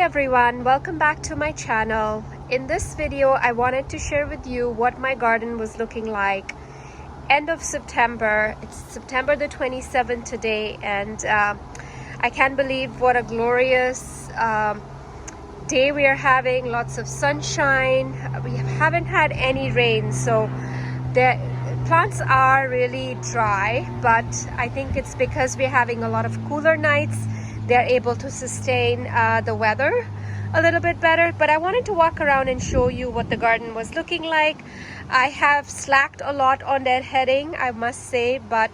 everyone, welcome back to my channel. In this video I wanted to share with you what my garden was looking like end of September. It's September the 27th today, and I can't believe what a glorious day we are having. Lots of sunshine. We haven't had any rain, so the plants are really dry, but I think it's because we're having a lot of cooler nights. They're able to sustain the weather a little bit better. But I wanted to walk around and show you what the garden was looking like. I have slacked a lot on deadheading, I must say, but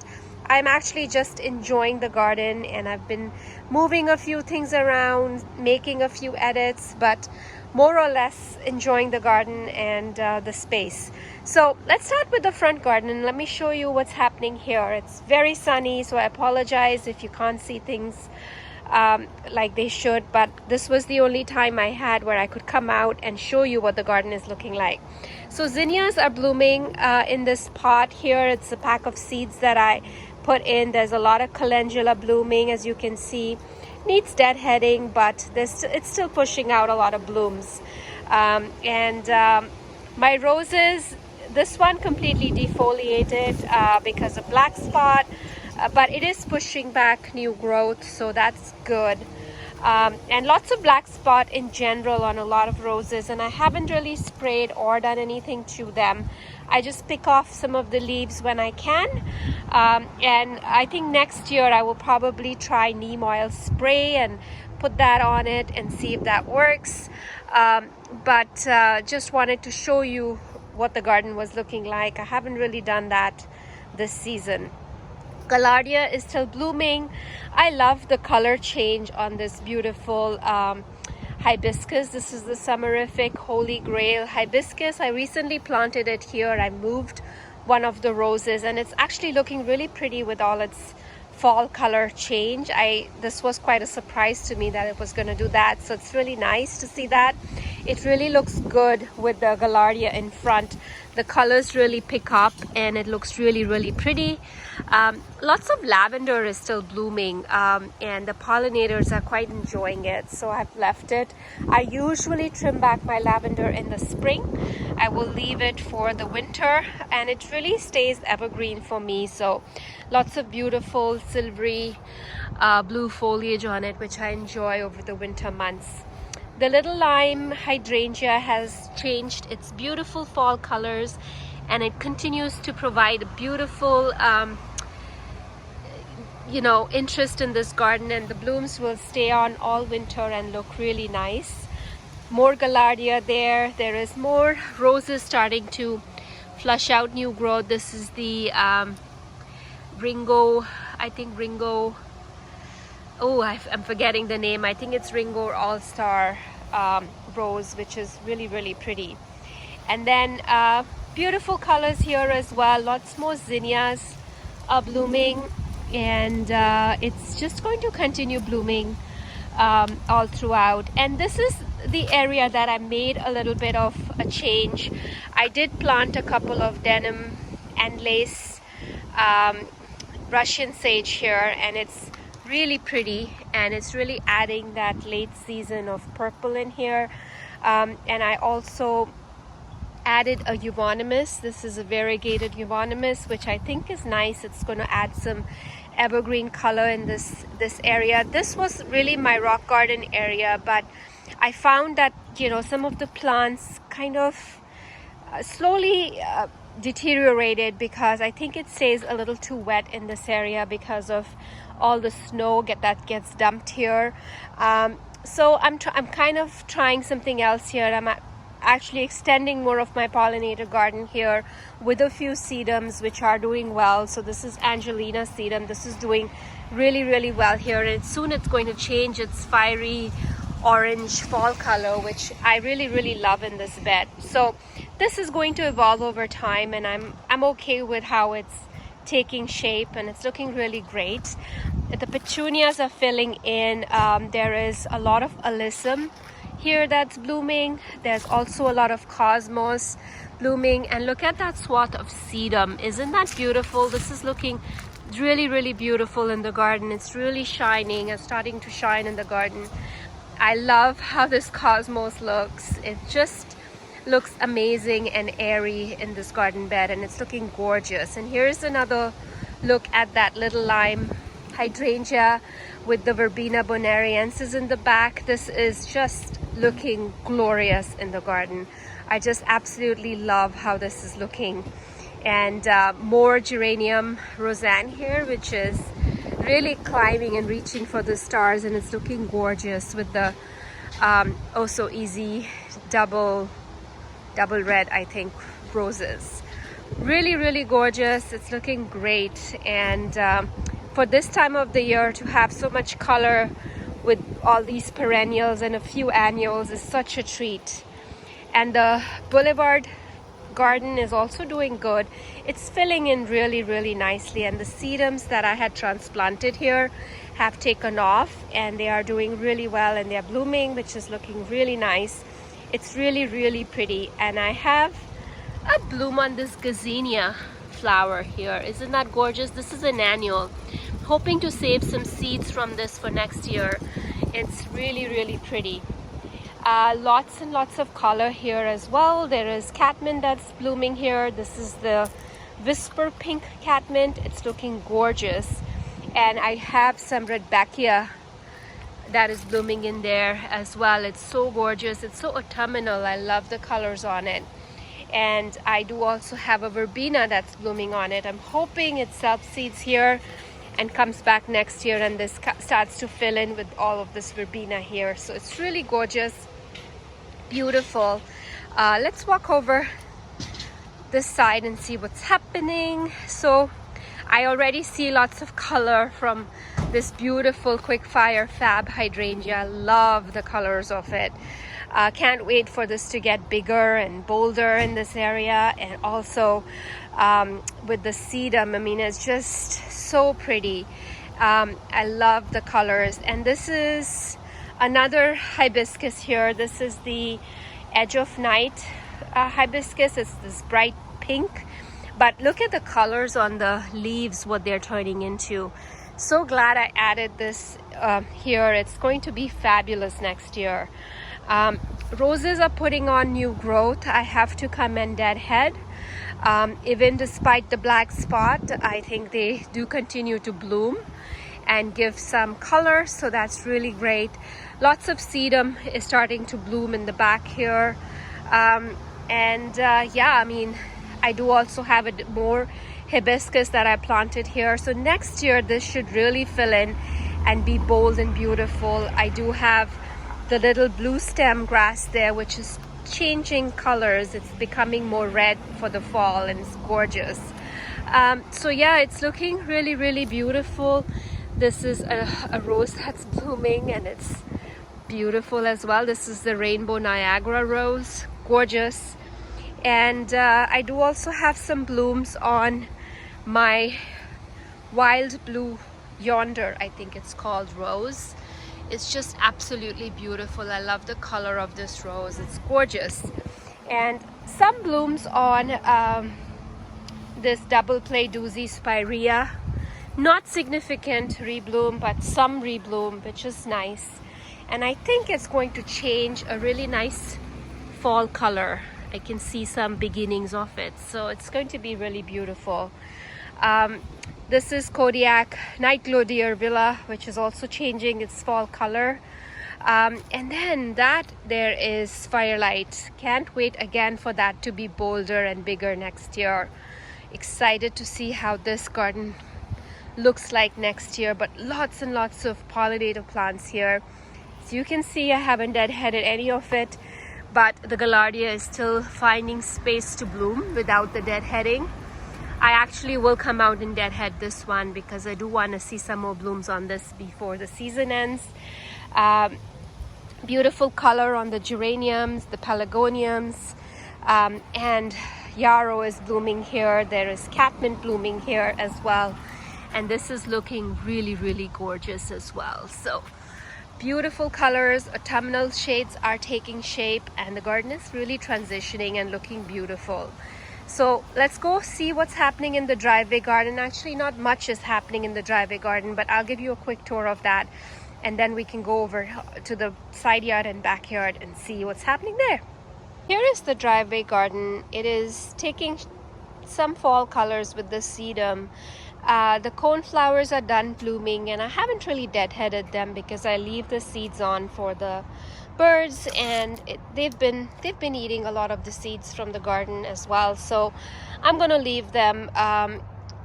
I'm actually just enjoying the garden, and I've been moving a few things around, making a few edits, but more or less enjoying the garden and the space. So let's start with the front garden and let me show you what's happening here. It's very sunny, so I apologize if you can't see things like they should, but this was the only time I had where I could come out and show you what the garden is looking like. So zinnias are blooming in this pot here. It's a pack of seeds that I put in. There's a lot of calendula blooming, as you can see. Needs deadheading, but it's still pushing out a lot of blooms. My roses, this one completely defoliated because of black spot. But it is pushing back new growth, so that's good. And lots of black spot in general on a lot of roses, and I haven't really sprayed or done anything to them. I just pick off some of the leaves when I can, and I think next year I will probably try neem oil spray and put that on it and see if that works. But just wanted to show you what the garden was looking like. I haven't really done that this season. Gaillardia is still blooming. I love the color change on this beautiful hibiscus. This is the Summerific Holy Grail hibiscus. I recently planted it here. I moved one of the roses, and it's actually looking really pretty with all its fall color change. This was quite a surprise to me that it was going to do that, so it's really nice to see that. It really looks good with the Gaillardia in front. The colors really pick up and it looks really, really pretty. Lots of lavender is still blooming, and the pollinators are quite enjoying it, so I've left it. I usually trim back my lavender in the spring. I will leave it for the winter, and it really stays evergreen for me. So lots of beautiful silvery blue foliage on it, which I enjoy over the winter months. The little lime hydrangea has changed its beautiful fall colors, and it continues to provide a beautiful interest in this garden, and the blooms will stay on all winter and look really nice. More Gaillardia there. There is more roses starting to flush out new growth. This is the Ringo, oh, I'm forgetting the name. I think it's Ringo All-Star rose, which is really, really pretty. And then beautiful colors here as well. Lots more zinnias are blooming, and it's just going to continue blooming all throughout. And this is the area that I made a little bit of a change. I did plant a couple of denim and lace Russian sage here, and it's really pretty, and it's really adding that late season of purple in here. And I also added a euonymus. This is a variegated euonymus, which I think is nice. It's going to add some evergreen color in this area. This was really my rock garden area, but I found that some of the plants kind of slowly deteriorated because I think it stays a little too wet in this area because of all the snow that gets dumped here. So I'm kind of trying something else here. I'm actually extending more of my pollinator garden here with a few sedums which are doing well. So this is Angelina sedum. This is doing really, really well here, and soon it's going to change its fiery orange fall color, which I really, really love in this bed. So this is going to evolve over time, and I'm okay with how it's taking shape, and it's looking really great. The petunias are filling in. There is a lot of alyssum here that's blooming. There's also a lot of cosmos blooming, and look at that swath of sedum. Isn't that beautiful? This is looking really, really beautiful in the garden. It's really shining and starting to shine in the garden. I love how this cosmos looks. It just looks amazing and airy in this garden bed, and it's looking gorgeous. And here's another look at that little lime hydrangea with the verbena bonariensis in the back. This is just looking glorious in the garden. I just absolutely love how this is looking. And more geranium roseanne here, which is really climbing and reaching for the stars, and it's looking gorgeous with the oh so easy double red, I think, roses. Really gorgeous. It's looking great. And for this time of the year to have so much color with all these perennials and a few annuals is such a treat. And the Boulevard garden is also doing good. It's filling in really nicely, and the sedums that I had transplanted here have taken off, and they are doing really well, and they're blooming, which is looking really nice. It's really pretty. And I have a bloom on this gazania flower here. Isn't that gorgeous? This is an annual. Hoping to save some seeds from this for next year. It's really pretty. Lots and lots of color here as well. There is catmint that's blooming here. This is the whisper pink catmint. It's looking gorgeous. And I have some rudbeckia that is blooming in there as well. It's so gorgeous. It's so autumnal. I love the colors on it. And I do also have a verbena that's blooming on it. I'm hoping it self-seeds here and comes back next year, and this starts to fill in with all of this verbena here. So it's really gorgeous, beautiful. Let's walk over this side and see what's happening. So I already see lots of color from this beautiful quickfire fab hydrangea. Love the colors of it. Can't wait for this to get bigger and bolder in this area. And also with the sedum, I mean, it's just so pretty. I love the colors. And this is another hibiscus here. This is the edge of night hibiscus. It's this bright pink, but look at the colors on the leaves, what they're turning into. So glad I added this here. It's going to be fabulous next year. Roses are putting on new growth. I have to commend Deadhead. Even despite the black spot, I think they do continue to bloom and give some color, so that's really great. Lots of sedum is starting to bloom in the back here. Yeah, I mean, I do also have more hibiscus that I planted here. So next year, this should really fill in and be bold and beautiful. I do have the little blue stem grass there, which is changing colors. It's becoming more red for the fall, and it's gorgeous. So yeah, it's looking really beautiful. This is a rose that's blooming, and it's beautiful as well. This is the rainbow Niagara rose, gorgeous. And I do also have some blooms on my wild blue yonder, I think it's called, rose. It's just absolutely beautiful. I love the color of this rose. It's gorgeous. And some blooms on this double play doozy spirea. Not significant rebloom, but some rebloom, which is nice. And I think it's going to change a really nice fall color. I can see some beginnings of it. So it's going to be really beautiful. This is Kodiak Night Glow Deer Villa, which is also changing its fall color. And then that there is Firelight. Can't wait again for that to be bolder and bigger next year. Excited to see how this garden looks like next year, but lots and lots of pollinator plants here. So you can see I haven't deadheaded any of it, but the gaillardia is still finding space to bloom without the deadheading. I actually will come out and deadhead this one because I do want to see some more blooms on this before the season ends. Beautiful color on the geraniums, the pelargoniums, and yarrow is blooming here. There is catmint blooming here as well. And this is looking really gorgeous as well. So beautiful colors, autumnal shades are taking shape, and the garden is really transitioning and looking beautiful. So let's go see what's happening in the driveway garden. Actually, not much is happening in the driveway garden, but I'll give you a quick tour of that. and then we can go over to the side yard and backyard and see what's happening there. Here is the driveway garden. It is taking some fall colors with the sedum. The coneflowers are done blooming, and I haven't really deadheaded them because I leave the seeds on for the birds, and they've been eating a lot of the seeds from the garden as well, so I'm gonna leave them.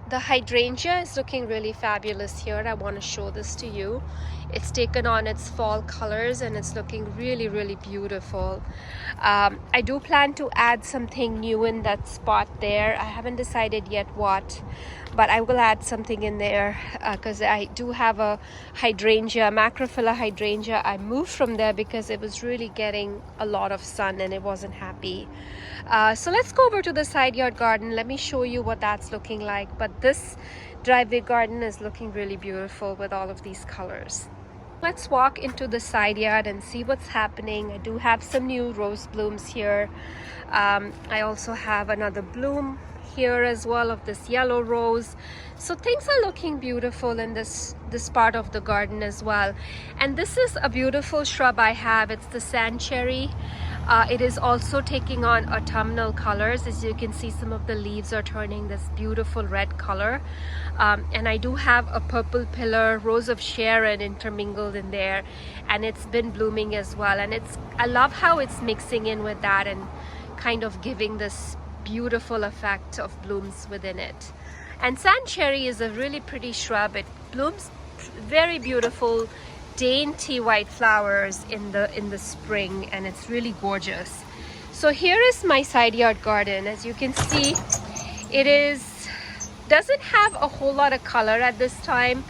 The hydrangea is looking really fabulous here. I want to show this to you. It's taken on its fall colors and it's looking really, really beautiful. I do plan to add something new in that spot there. I haven't decided yet what, but I will add something in there because I do have a hydrangea, macrophylla hydrangea. I moved from there because it was really getting a lot of sun and it wasn't happy. So let's go over to the side yard garden. Let me show you what that's looking like. But this driveway garden is looking really beautiful with all of these colors. Let's walk into the side yard and see what's happening. I do have some new rose blooms here. I also have another bloom here as well of this yellow rose. So things are looking beautiful in this part of the garden as well. And this is a beautiful shrub I have. It's the sand cherry. It is also taking on autumnal colors. As you can see, some of the leaves are turning this beautiful red color. And I do have a purple pillar, rose of Sharon intermingled in there, and it's been blooming as well. And I love how it's mixing in with that and kind of giving this beautiful effect of blooms within it. And sand cherry is a really pretty shrub. It blooms very beautiful dainty white flowers in the spring, and it's really gorgeous. So here is my side yard garden. As you can see, it doesn't have a whole lot of color at this time,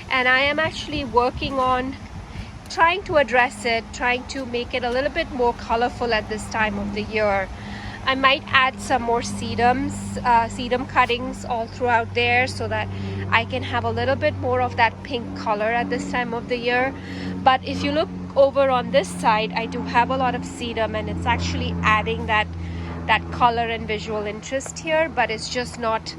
and I am actually working on trying to address it, trying to make it a little bit more colorful at this time of the year. I might add some more sedum cuttings all throughout there so that I can have a little bit more of that pink color at this time of the year. But if you look over on this side, I do have a lot of sedum, and it's actually adding that color and visual interest here, but it's just not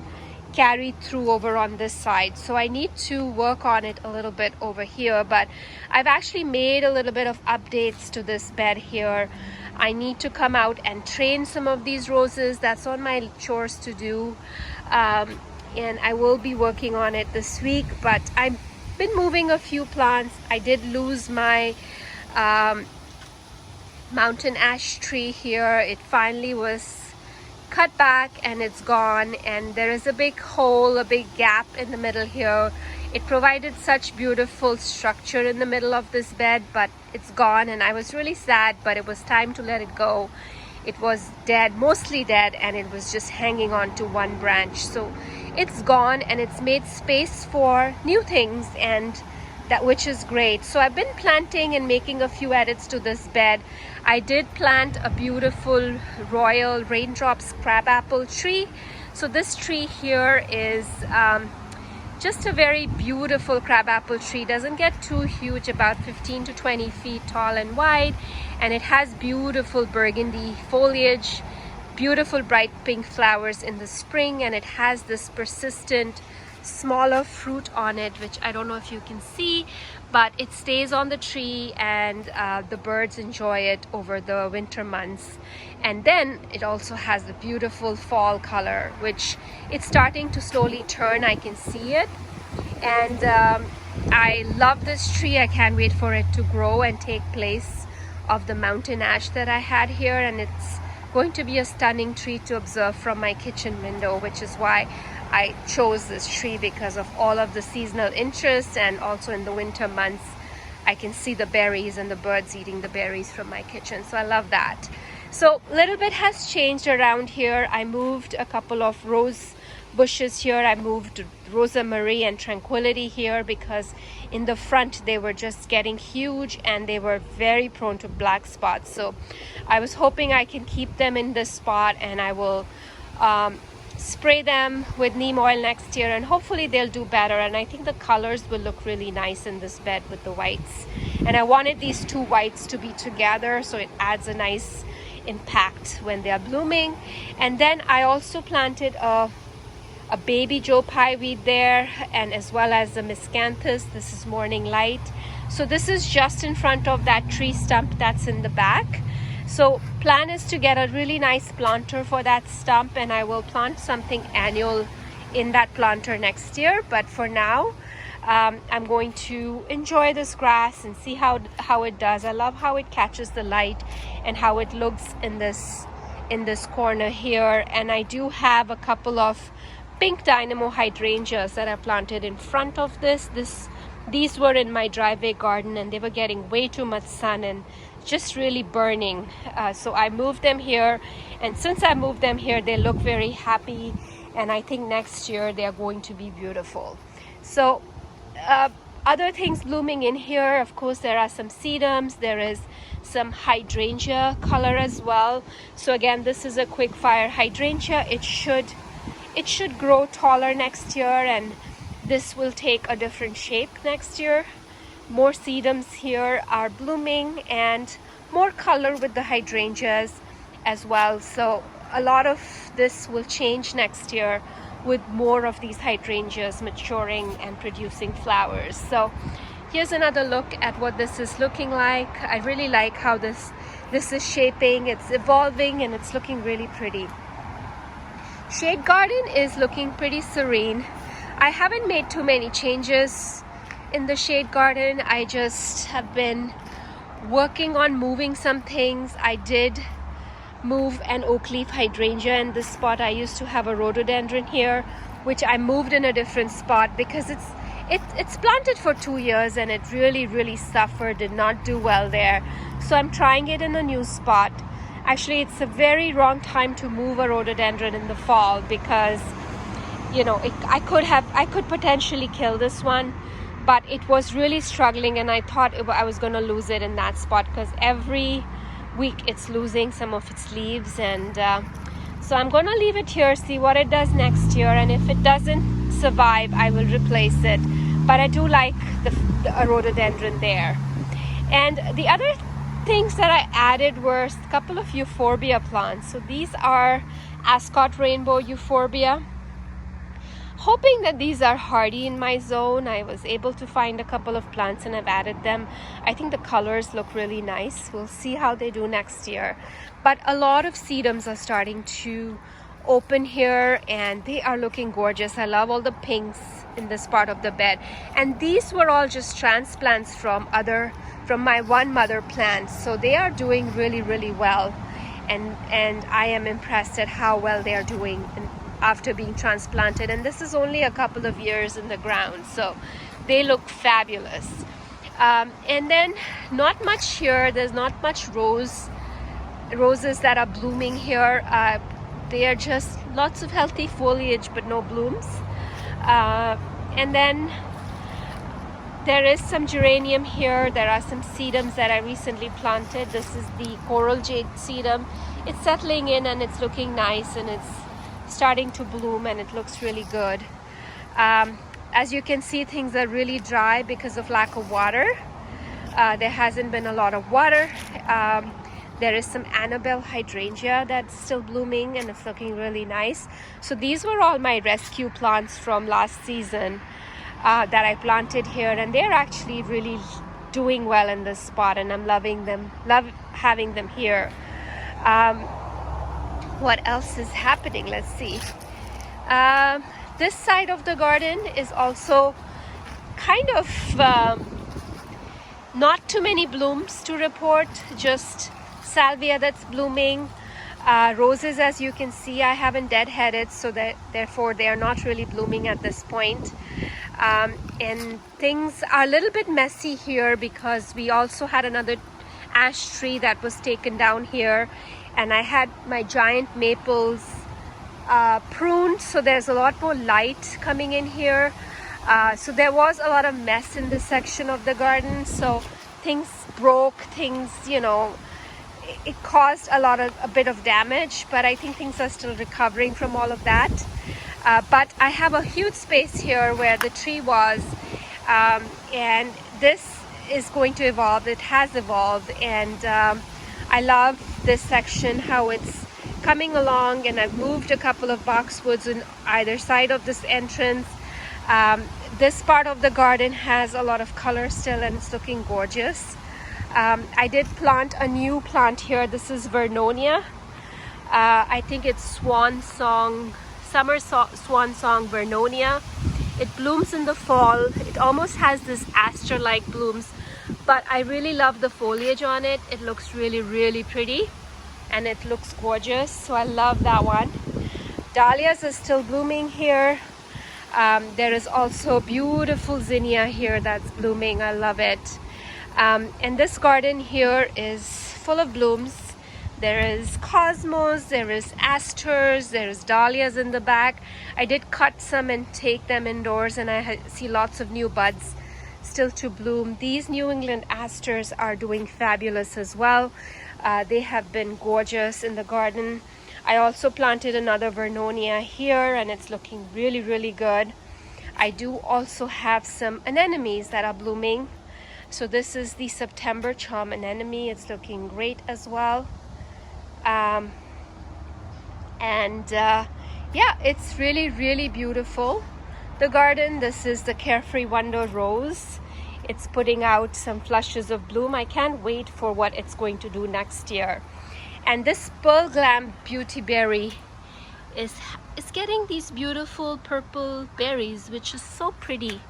carried through over on this side. So I need to work on it a little bit over here, but I've actually made a little bit of updates to this bed here. I need to come out and train some of these roses. That's on my chores to do, and I will be working on it this week. But I've been moving a few plants. I did lose my mountain ash tree here. It finally was cut back and it's gone, and there is a big hole, a big gap in the middle here. It provided such beautiful structure in the middle of this bed, but it's gone, and I was really sad, but it was time to let it go. It was dead, mostly dead, and it was just hanging on to one branch. So it's gone, and it's made space for new things, and which is great. So I've been planting and making a few edits to this bed. I did plant a beautiful royal raindrops crabapple tree. So this tree here is just a very beautiful crabapple tree. Doesn't get too huge, about 15 to 20 feet tall and wide, and it has beautiful burgundy foliage, beautiful bright pink flowers in the spring, and it has this persistent smaller fruit on it, which I don't know if you can see, but it stays on the tree, and the birds enjoy it over the winter months. And then it also has the beautiful fall color, which it's starting to slowly turn. I can see it, and I love this tree. I can't wait for it to grow and take place of the mountain ash that I had here, and it's going to be a stunning tree to observe from my kitchen window, which is why I chose this tree, because of all of the seasonal interest, and also in the winter months I can see the berries and the birds eating the berries from my kitchen. So I love that. So a little bit has changed around here. I moved a couple of rose bushes here. I moved Rosa Marie and Tranquility here because in the front they were just getting huge and they were very prone to black spots. So I was hoping I can keep them in this spot, and I will spray them with neem oil next year, and hopefully they'll do better. And I think the colors will look really nice in this bed with the whites, and I wanted these two whites to be together so it adds a nice impact when they are blooming. And then I also planted a baby Joe Pye weed there, and as well as the miscanthus. This is Morning Light. So this is just in front of that tree stump that's in the back. So plan is to get a really nice planter for that stump, and I will plant something annual in that planter next year. But for now, I'm going to enjoy this grass and see how it does. I love how it catches the light and how it looks in this corner here. And I do have a couple of pink dynamo hydrangeas that I planted in front of these were in my driveway garden, and they were getting way too much sun and just really burning. So I moved them here, and since I moved them here, they look very happy, and I think next year they are going to be beautiful. So other things blooming in here, of course, there are some sedums, there is some hydrangea color as well. So again, this is a quick fire hydrangea. It should grow taller next year, and this will take a different shape next year. More sedums here are blooming, and more color with the hydrangeas as well. So a lot of this will change next year with more of these hydrangeas maturing and producing flowers. So here's another look at what this is looking like. I really like how this is shaping. It's evolving and it's looking really pretty. Shade garden is looking pretty serene. I haven't made too many changes in the shade garden. I just have been working on moving some things. I did move an oak leaf hydrangea in this spot. I used to have a rhododendron here, which I moved in a different spot because it's planted for 2 years and it really suffered, did not do well there. So I'm trying it in a new spot. Actually, it's a very wrong time to move a rhododendron in the fall because, you know, I could potentially kill this one, but it was really struggling, and I thought I was going to lose it in that spot because every week it's losing some of its leaves. And so I'm going to leave it here, see what it does next year, and if it doesn't survive, I will replace it. But I do like the rhododendron there. And the other things that I added were a couple of euphorbia plants. So these are Ascot rainbow euphorbia. Hoping that these are hardy in my zone. I was able to find a couple of plants and I've added them. I think the colors look really nice. We'll see how they do next year. But a lot of sedums are starting to open here and they are looking gorgeous. I love all the pinks in this part of the bed. And these were all just transplants from my one mother plant. So they are doing really well. And I am impressed at how well they are doing after being transplanted, and this is only a couple of years in the ground, so they look fabulous. And then not much here. There's not much roses that are blooming here. They are just lots of healthy foliage but no blooms. And then there is some geranium here. There are some sedums that I recently planted. This is the coral jade sedum. It's settling in and it's looking nice, and it's starting to bloom and it looks really good. As you can see, things are really dry because of lack of water. There hasn't been a lot of water. There is some Annabelle hydrangea that's still blooming and it's looking really nice. So these were all my rescue plants from last season that I planted here, and they're actually really doing well in this spot, and I'm loving them, love having them here. What else is happening? Let's see. This side of the garden is also kind of not too many blooms to report, just salvia that's blooming. Roses, as you can see, I haven't deadheaded, so that therefore they are not really blooming at this point. And things are a little bit messy here because we also had another ash tree that was taken down here, and I had my giant maples pruned, so there's a lot more light coming in here. So there was a lot of mess in this section of the garden, so things broke, things, you know, it caused a bit of damage, but I think things are still recovering from all of that. But I have a huge space here where the tree was, and this is going to evolve. It has evolved, and I love this section, how it's coming along, and I've moved a couple of boxwoods on either side of this entrance. This part of the garden has a lot of color still, and it's looking gorgeous. I did plant a new plant here. This is Vernonia. I think it's swan song Vernonia. It blooms in the fall. It almost has this aster-like blooms, but I really love the foliage on it. It looks really, really pretty, and it looks gorgeous, so I love that one. Dahlias are still blooming here. There is also beautiful zinnia here that's blooming. I love it. And this garden here is full of blooms. There is cosmos, there is asters, there is dahlias in the back. I did cut some and take them indoors, and I see lots of new buds still to bloom. These New England asters are doing fabulous as well. They have been gorgeous in the garden. I also planted another Vernonia here, and it's looking really, really good. I do also have some anemones that are blooming. So this is the September charm anemone. It's looking great as well. Yeah, it's really, really beautiful. The garden, this is the Carefree Wonder Rose. It's putting out some flushes of bloom. I can't wait for what it's going to do next year. And this Pearl Glam Beauty Berry is getting these beautiful purple berries, which is so pretty.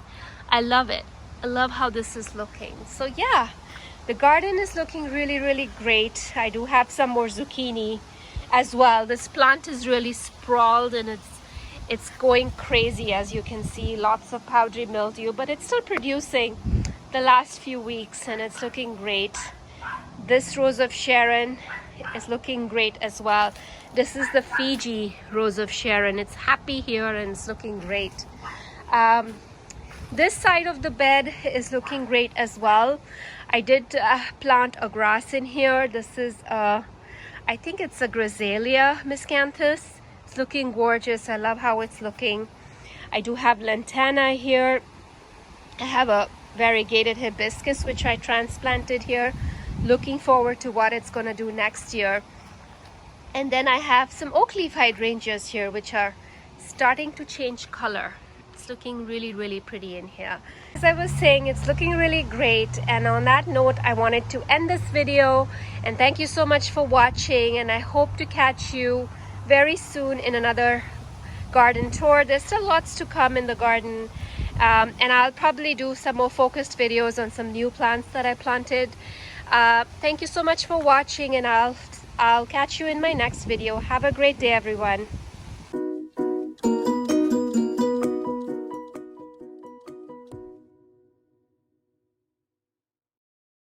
I love it. I love how this is looking. So yeah, the garden is looking really, really great. I do have some more zucchini as well. This plant is really sprawled, and it's going crazy, as you can see. Lots of powdery mildew, but it's still producing the last few weeks, and it's looking great. This Rose of Sharon is looking great as well. This is the Fiji Rose of Sharon. It's happy here, and it's looking great. This side of the bed is looking great as well. I did plant a grass in here. This is I think it's a Graziella miscanthus. It's looking gorgeous. I love how it's looking. I do have lantana here. I have a variegated hibiscus which I transplanted here. Looking forward to what it's gonna do next year. And then I have some oak leaf hydrangeas here, which are starting to change color. It's looking really, really pretty in here. As I was saying, it's looking really great. And on that note, I wanted to end this video. And thank you so much for watching. And I hope to catch you very soon in another garden tour. There's still lots to come in the garden. And I'll probably do some more focused videos on some new plants that I planted. Thank you so much for watching, and I'll catch you in my next video. Have a great day, everyone.